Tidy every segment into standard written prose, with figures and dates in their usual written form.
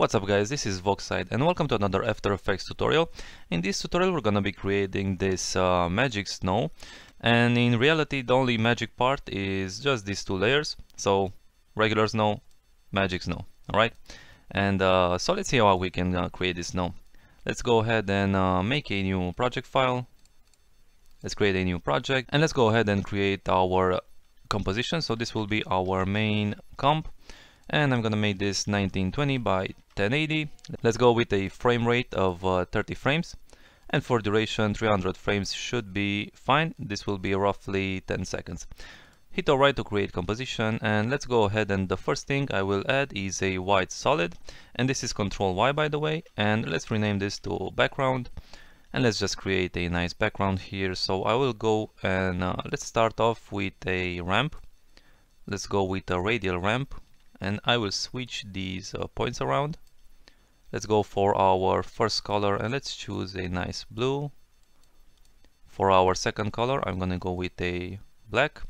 What's up guys, this is Voxide and welcome to another After Effects tutorial. In this tutorial we're gonna be creating this magic snow, and in reality the only magic part is just these two layers, so regular snow, magic snow, alright? And so let's see how we can create this snow. Let's go ahead and make a new project file. Let's create a new project and let's go ahead and create our composition. So this will be our main comp. And I'm gonna make this 1920 by 1080. Let's go with a frame rate of 30 frames, and for duration 300 frames should be fine. This will be roughly 10 seconds. Hit alright to create composition, and let's go ahead, and the first thing I will add is a white solid, and this is Ctrl Y by the way, and let's rename this to background, and let's just create a nice background here. So I will go and let's start off with a ramp. Let's go with a radial ramp, and I will switch these points around. Let's go for our first color and let's choose a nice blue. For our second color I'm gonna go with a black,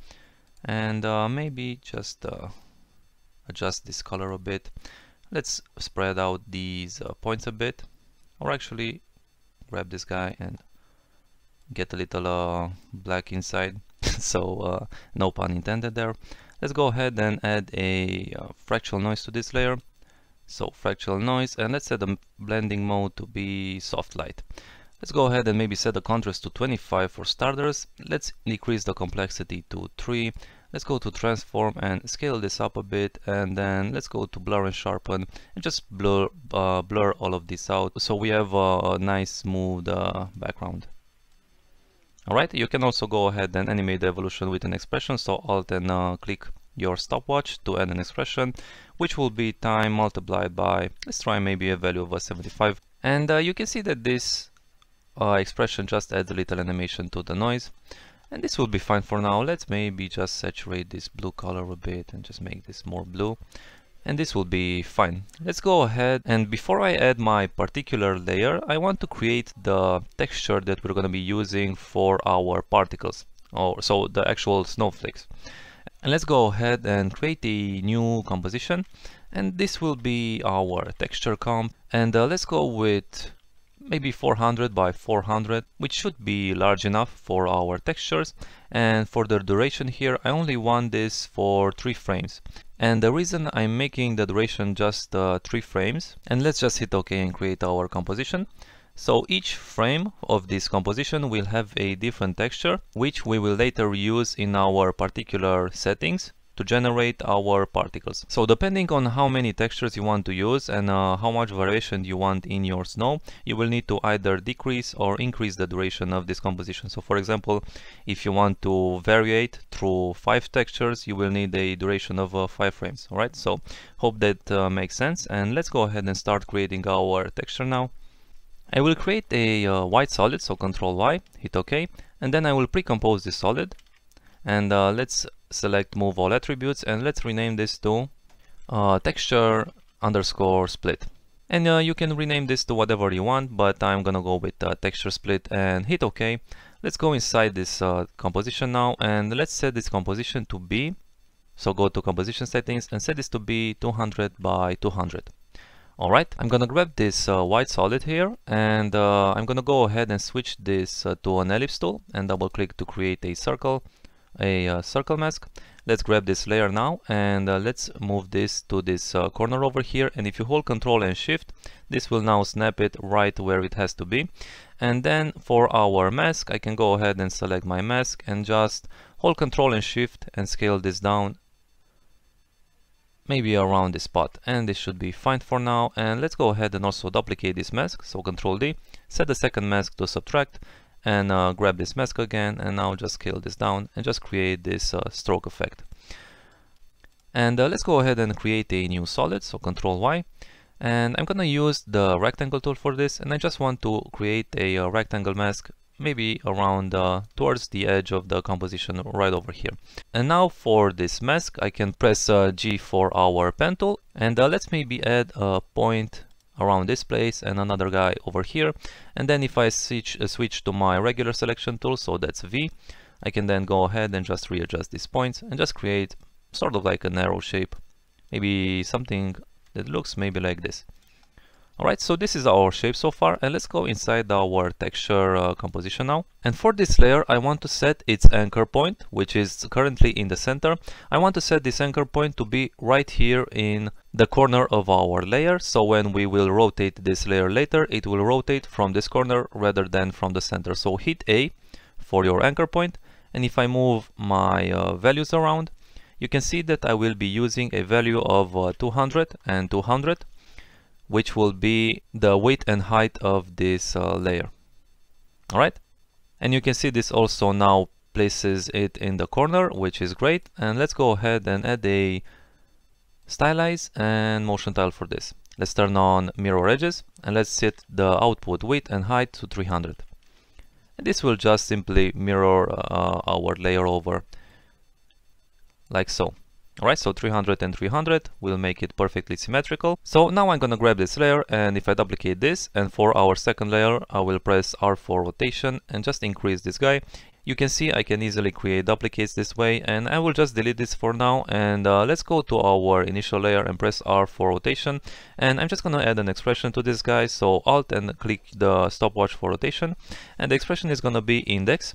and maybe just adjust this color a bit. Let's spread out these points a bit, or actually grab this guy and get a little black inside. So no pun intended there. Let's go ahead and add a fractal noise to this layer. So fractal noise, and let's set the blending mode to be soft light. Let's go ahead and maybe set the contrast to 25 for starters. Let's decrease the complexity to 3. Let's go to transform and scale this up a bit, and then let's go to blur and sharpen and just blur all of this out so we have a nice smooth background. Alright, you can also go ahead and animate the evolution with an expression, so Alt and click your stopwatch to add an expression, which will be time multiplied by, let's try maybe a value of 75. And you can see that this expression just adds a little animation to the noise, and this will be fine for now. Let's maybe just saturate this blue color a bit and just make this more blue, and this will be fine. Let's go ahead, and before I add my particular layer, I want to create the texture that we're going to be using for our particles, or so the actual snowflakes. And let's go ahead and create a new composition, and this will be our texture comp, and let's go with maybe 400 by 400, which should be large enough for our textures. And for the duration here, I only want this for 3 frames. And the reason I'm making the duration just 3 frames, and let's just hit OK and create our composition. So each frame of this composition will have a different texture, which we will later use in our particular settings to generate our particles. So depending on how many textures you want to use and how much variation you want in your snow, you will need to either decrease or increase the duration of this composition. So for example, if you want to variate through 5 textures, you will need a duration of 5 frames. Alright, so hope that makes sense, and let's go ahead and start creating our texture now. I will create a white solid, so Ctrl Y, hit OK, and then I will pre-compose this solid, and let's select move all attributes, and let's rename this to texture underscore split. And you can rename this to whatever you want, but I'm gonna go with texture split and hit OK. Let's go inside this composition now, and let's set this composition to be, so go to composition settings and set this to be 200 by 200. Alright, I'm gonna grab this white solid here, and I'm gonna go ahead and switch this to an ellipse tool and double click to create a circle mask. Let's grab this layer now, and let's move this to this corner over here, and if you hold Ctrl and Shift, this will now snap it right where it has to be. And then for our mask, I can go ahead and select my mask and just hold Ctrl and Shift and scale this down maybe around this spot, and this should be fine for now. And let's go ahead and also duplicate this mask, so Ctrl D, set the second mask to subtract, and grab this mask again, and now just scale this down and just create this stroke effect. And let's go ahead and create a new solid, so Ctrl Y, and I'm gonna use the rectangle tool for this, and I just want to create a rectangle mask maybe around towards the edge of the composition right over here. And now for this mask I can press G for our pen tool, and let's maybe add a point around this place and another guy over here. And then if I switch to my regular selection tool, so that's V, I can then go ahead and just readjust these points and just create sort of like an arrow shape, maybe something that looks maybe like this. Alright, so this is our shape so far, and let's go inside our texture composition now. And for this layer, I want to set its anchor point, which is currently in the center. I want to set this anchor point to be right here in the corner of our layer. So when we will rotate this layer later, it will rotate from this corner rather than from the center. So hit A for your anchor point. And if I move my values around, you can see that I will be using a value of 200 and 200. Which will be the width and height of this layer. Alright, and you can see this also now places it in the corner, which is great. And let's go ahead and add a stylize and motion tile for this. Let's turn on mirror edges and let's set the output width and height to 300. And this will just simply mirror our layer over like so. Alright, so 300 and 300 will make it perfectly symmetrical. So now I'm gonna grab this layer, and if I duplicate this, and for our second layer I will press R for rotation and just increase this guy. You can see I can easily create duplicates this way, and I will just delete this for now. And let's go to our initial layer and press R for rotation, and I'm just gonna add an expression to this guy. So Alt and click the stopwatch for rotation, and the expression is gonna be index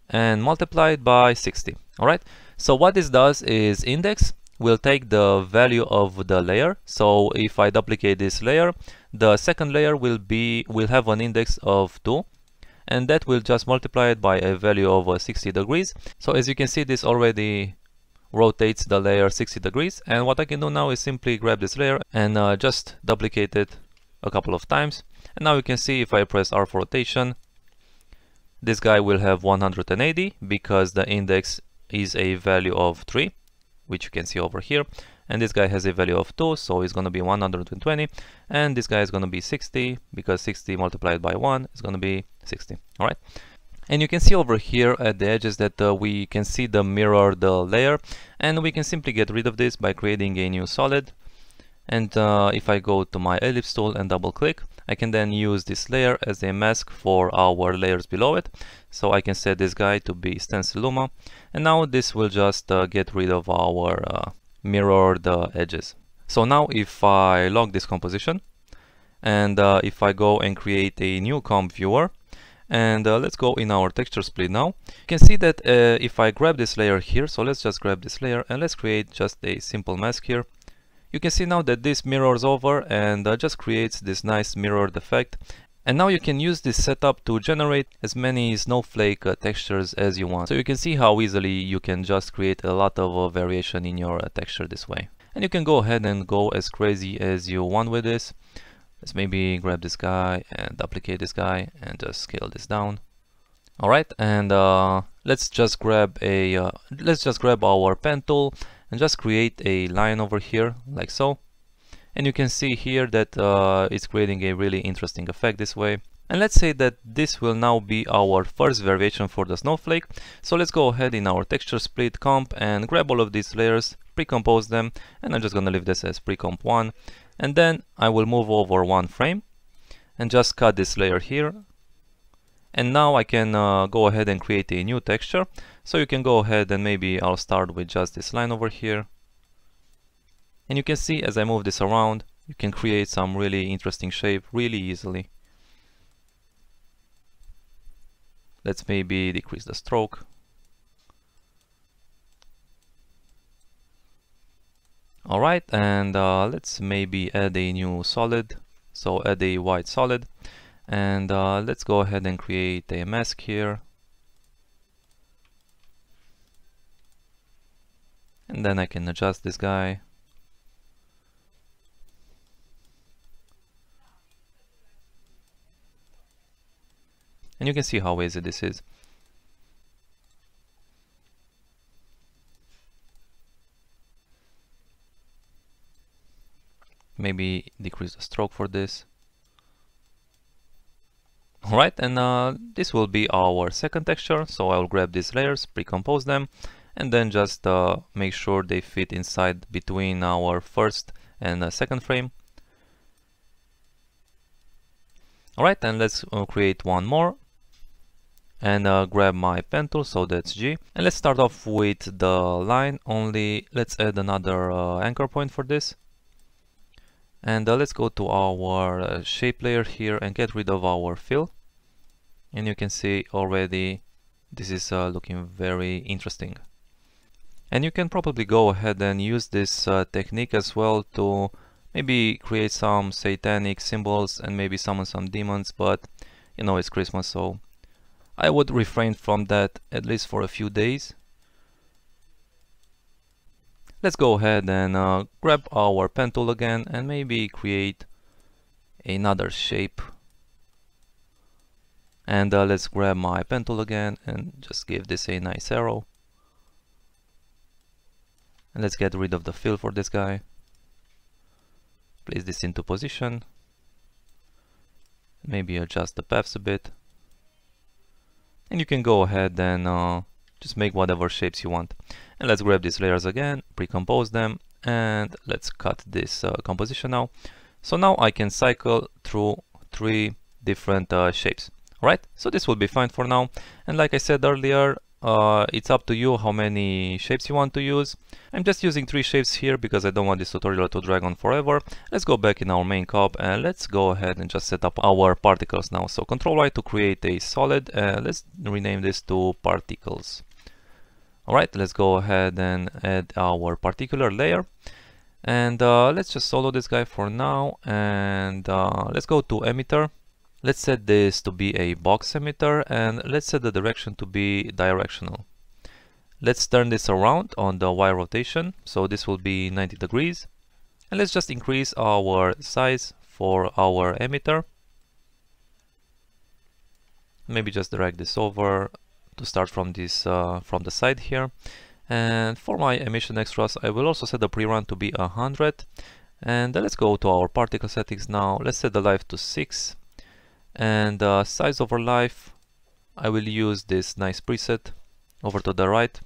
and multiplied by 60. Alright, so what this does is index will take the value of the layer. So if I duplicate this layer, the second layer will have an index of 2, and that will just multiply it by a value of 60 degrees. So as you can see, this already rotates the layer 60 degrees, and what I can do now is simply grab this layer and just duplicate it a couple of times. And now you can see if I press R for rotation, this guy will have 180 because the index is a value of 3, which you can see over here, and this guy has a value of 2, so it's going to be 120, and this guy is going to be 60 because 60 multiplied by 1 is going to be 60. All right, and you can see over here at the edges that we can see the mirror the layer, and we can simply get rid of this by creating a new solid. And if I go to my ellipse tool and double click, I can then use this layer as a mask for our layers below it. So I can set this guy to be stencil luma, and now this will just get rid of our mirrored edges. So now if I log this composition, and if I go and create a new comp viewer, and let's go in our texture split now, you can see that if I grab this layer here, so let's just grab this layer and let's create just a simple mask here. You can see now that this mirrors over and just creates this nice mirrored effect. And now you can use this setup to generate as many snowflake textures as you want. So you can see how easily you can just create a lot of variation in your texture this way. And you can go ahead and go as crazy as you want with this. Let's maybe grab this guy and duplicate this guy and just scale this down. Alright, and let's just grab our pen tool and just create a line over here like so. And you can see here that it's creating a really interesting effect this way. And let's say that this will now be our first variation for the snowflake. So let's go ahead in our texture split comp and grab all of these layers, pre-compose them, and I'm just gonna leave this as pre-comp 1. And then I will move over one frame and just cut this layer here. And now I can go ahead and create a new texture. So you can go ahead and maybe I'll start with just this line over here. And you can see as I move this around, you can create some really interesting shape really easily. Let's maybe decrease the stroke. Alright, and let's maybe add a new solid. So add a white solid. And let's go ahead and create a mask here. And then I can adjust this guy. And you can see how easy this is. Maybe decrease the stroke for this. Alright, and this will be our second texture. So I'll grab these layers, pre-compose them, and then just make sure they fit inside between our first and second frame. Alright, and let's create one more. And grab my pen tool, so that's G. And let's start off with the line, only let's add another anchor point for this. And let's go to our shape layer here and get rid of our fill. And you can see already this is looking very interesting. And you can probably go ahead and use this technique as well to maybe create some satanic symbols and maybe summon some demons, but you know, it's Christmas, so I would refrain from that at least for a few days. Let's go ahead and grab our pen tool again and maybe create another shape. And let's grab my pen tool again and just give this a nice arrow. And let's get rid of the fill for this guy. Place this into position. Maybe adjust the paths a bit. And you can go ahead and just make whatever shapes you want. And let's grab these layers again, pre-compose them, and let's cut this composition now. So now I can cycle through 3 different shapes. Alright, so this will be fine for now. And like I said earlier, it's up to you how many shapes you want to use. I'm just using 3 shapes here because I don't want this tutorial to drag on forever. Let's go back in our main comp and let's go ahead and just set up our particles now. So Ctrl-Y to create a solid, let's rename this to particles. Alright, let's go ahead and add our particular layer. And let's just solo this guy for now. And let's go to emitter. Let's set this to be a box emitter and let's set the direction to be directional. Let's turn this around on the Y rotation, so this will be 90 degrees. And let's just increase our size for our emitter. Maybe just drag this over to start from this from the side here. And for my emission extras, I will also set the pre-run to be 100. And let's go to our particle settings now. Let's set the life to 6. And size over life, I will use this nice preset over to the right.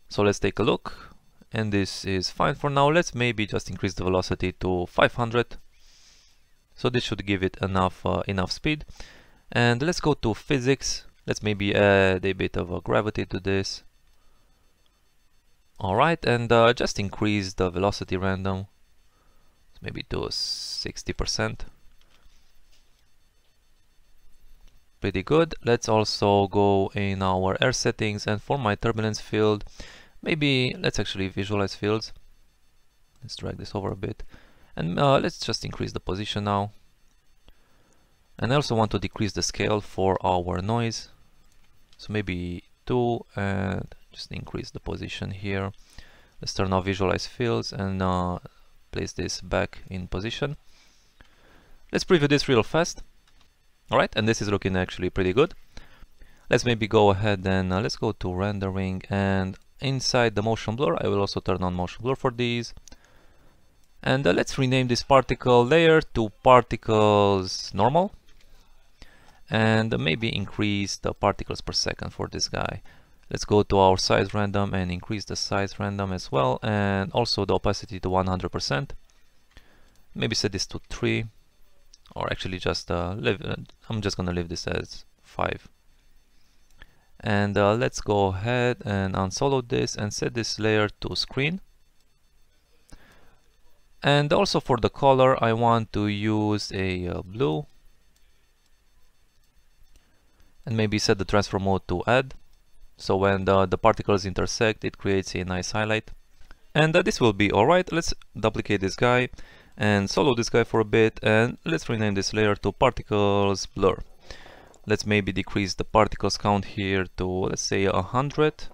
So let's take a look, and this is fine for now. Let's maybe just increase the velocity to 500. So this should give it enough speed. And let's go to physics. Let's maybe add a bit of a gravity to this. Alright, and just increase the velocity random, maybe to 60%. Pretty good. Let's also go in our air settings, and for my turbulence field, maybe let's actually visualize fields. Let's drag this over a bit, and let's just increase the position now. And I also want to decrease the scale for our noise, so maybe 2, and just increase the position here. Let's turn off visualize fields and place this back in position. Let's preview this real fast. Alright, and this is looking actually pretty good. Let's maybe go ahead and let's go to rendering, and inside the motion blur I will also turn on motion blur for these. And let's rename this particle layer to particles normal, and maybe increase the particles per second for this guy. Let's go to our size random and increase the size random as well, and also the opacity to 100%. Maybe set this to 3. Or actually just I'm just gonna leave this as 5. And let's go ahead and unsolo this and set this layer to screen. And also for the color I want to use a blue. And maybe set the transfer mode to add. So when the particles intersect, it creates a nice highlight. And this will be alright. Let's duplicate this guy and solo this guy for a bit, and let's rename this layer to particles blur. Let's maybe decrease the particles count here to, let's say, 100.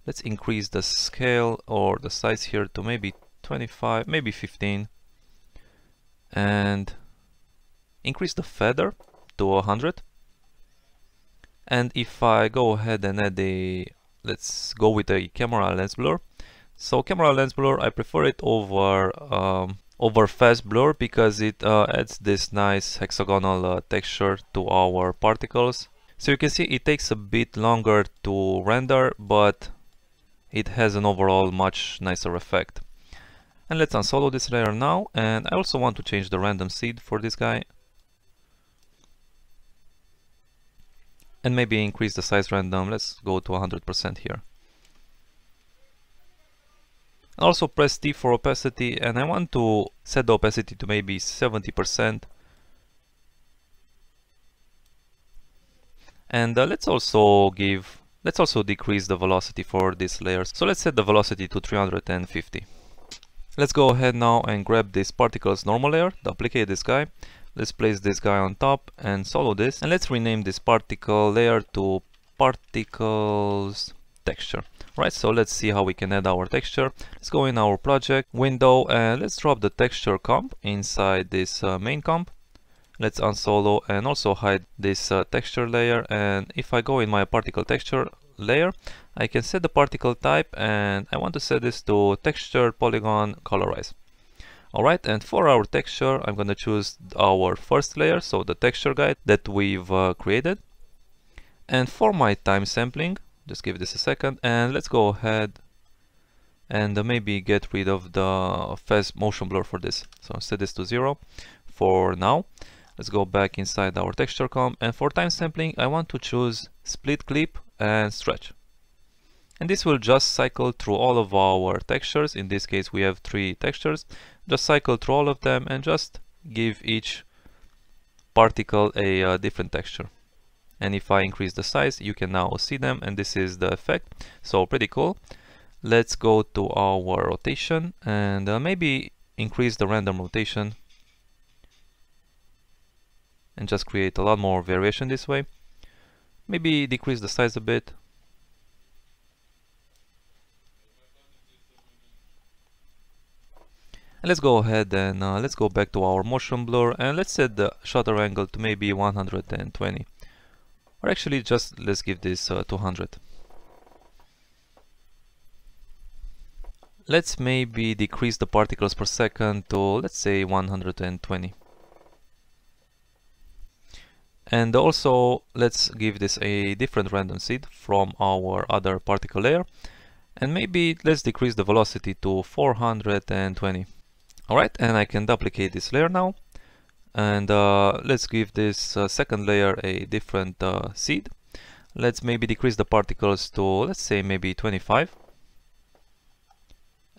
Let's increase the scale or the size here to maybe 25, maybe 15, and increase the feather to 100. And if I go ahead and add let's go with a camera lens blur. So camera lens blur, I prefer it over fast blur because it adds this nice hexagonal texture to our particles. So you can see it takes a bit longer to render, but it has an overall much nicer effect. And let's unsolo this layer now, and I also want to change the random seed for this guy. And maybe increase the size random. Let's go to 100% here. Also press T for opacity, and I want to set the opacity to maybe 70%. And let's also decrease the velocity for this layer. So let's set the velocity to 350. Let's go ahead now and grab this particles normal layer, duplicate this guy. Let's place this guy on top and solo this, and let's rename this particle layer to particles texture. Right, so let's see how we can add our texture. Let's go in our project window and let's drop the texture comp inside this main comp. Let's unsolo and also hide this texture layer, and if I go in my particle texture layer, I can set the particle type, and I want to set this to texture polygon colorize. Alright, and for our texture I'm gonna choose our first layer, so the texture guide that we've created. And for my time sampling, just give this a second, and let's go ahead and maybe get rid of the fast motion blur for this. So set this to 0 for now. Let's go back inside our texture comp, and for time sampling I want to choose split clip and stretch. And this will just cycle through all of our textures. In this case we have 3 textures. Just cycle through all of them and just give each particle a different texture. And if I increase the size, you can now see them, and this is the effect. So pretty cool. Let's go to our rotation and maybe increase the random rotation and just create a lot more variation this way. Maybe decrease the size a bit. And let's go ahead and let's go back to our motion blur, and let's set the shutter angle to maybe 120. Or actually just let's give this 200. Let's maybe decrease the particles per second to, let's say, 120. And also let's give this a different random seed from our other particle layer, and maybe let's decrease the velocity to 420. Alright, and I can duplicate this layer now, and let's give this second layer a different seed. Let's maybe decrease the particles to, let's say, maybe 25.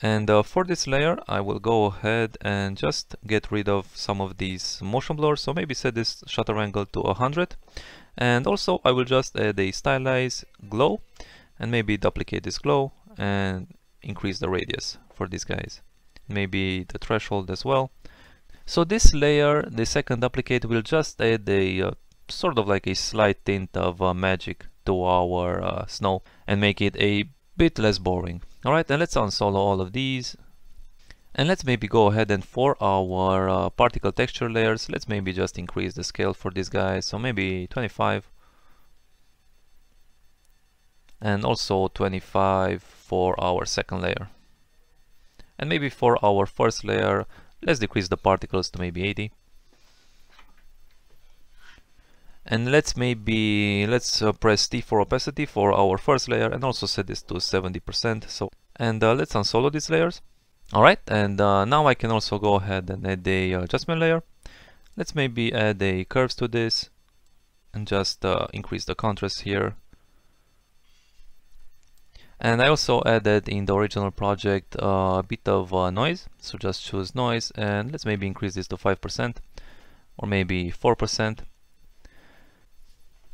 And for this layer I will go ahead and just get rid of some of these motion blurs, so maybe set this shutter angle to 100. And also I will just add a stylized glow, and maybe duplicate this glow and increase the radius for these guys, maybe the threshold as well. So this layer, the second duplicate, will just add a sort of like a slight tint of magic to our snow and make it a bit less boring. Alright, and let's unsolo all of these, and let's maybe go ahead and for our particle texture layers, let's maybe just increase the scale for these guys, so maybe 25, and also 25 for our second layer. And maybe for our first layer, let's decrease the particles to maybe 80. And let's press T for opacity for our first layer, and also set this to 70%. So, and let's unsolo these layers. Alright, and now I can also go ahead and add a adjustment layer. Let's maybe add a curves to this and just increase the contrast here. And I also added in the original project a bit of noise, so just choose noise, and let's maybe increase this to 5% or maybe 4%.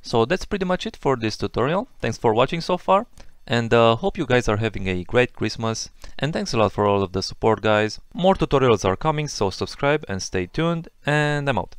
So that's pretty much it for this tutorial. Thanks for watching so far, and hope you guys are having a great Christmas, and thanks a lot for all of the support, guys. More tutorials are coming, so subscribe and stay tuned, and I'm out.